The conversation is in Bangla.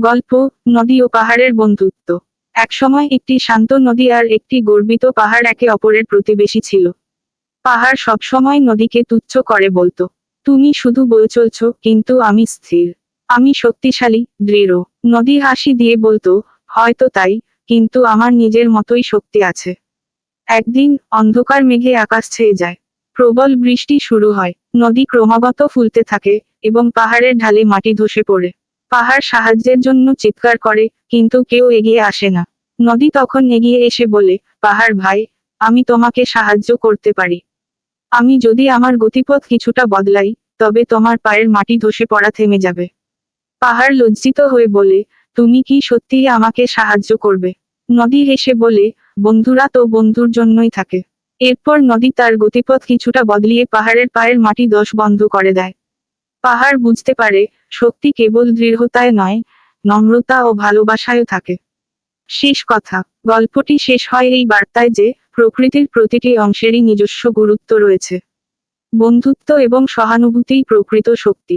গল্প, নদী ও পাহাড়ের বন্ধুত্ব। একসময় একটি শান্ত নদী আর একটি গর্বিত পাহাড় একে অপরের প্রতিবেশী ছিল। পাহাড় সবসময় নদীকে তুচ্ছ করে বলতো, তুমি শুধু বয়ে চলছ, কিন্তু আমি স্থির। আমি শক্তিশালী, দৃঢ়। নদী হাসি দিয়ে বলতো, হয়তো তাই, কিন্তু আমার নিজের মতোই শক্তি আছে। একদিন অন্ধকার মেঘে আকাশ ছেয়ে যায়। প্রবল বৃষ্টি শুরু হয়। নদী ক্রমাগত ফুলতে থাকে, এবং পাহাড়ের ঢালে মাটি ধসে পড়ে। পাহাড় সাহায্যের জন্য চিৎকার করে, কিন্তু কেউ এগিয়ে আসে না। নদী তখন এগিয়ে এসে বলে, পাহাড় ভাই, আমি তোমাকে সাহায্য করতে পারি। আমি যদি আমার গতিপথ কিছুটা বদলাই, তবে তোমার পায়ের মাটি ধসে পড়া থেমে যাবে। পাহাড় লজ্জিত হয়ে বলে, তুমি কি সত্যিই আমাকে সাহায্য করবে? নদী হেসে বলে, বন্ধুরা তো বন্ধুর জন্যই থাকে। এরপর নদী তার গতিপথ কিছুটা বদলিয়ে পাহাড়ের পায়ের মাটি ধস বন্ধ করে দেয়। পাহাড় বুঝতে পারে, শক্তি কেবল দৃঢ়তায় নয়, নম্রতা ও ভালোবাসায়ও থাকে। শেষ কথা। গল্পটি শেষ হয় এই বার্তায় যে, প্রকৃতির প্রতিটি অংশেরই নিজস্ব গুরুত্ব রয়েছে। বন্ধুত্ব এবং সহানুভূতিই প্রকৃত শক্তি।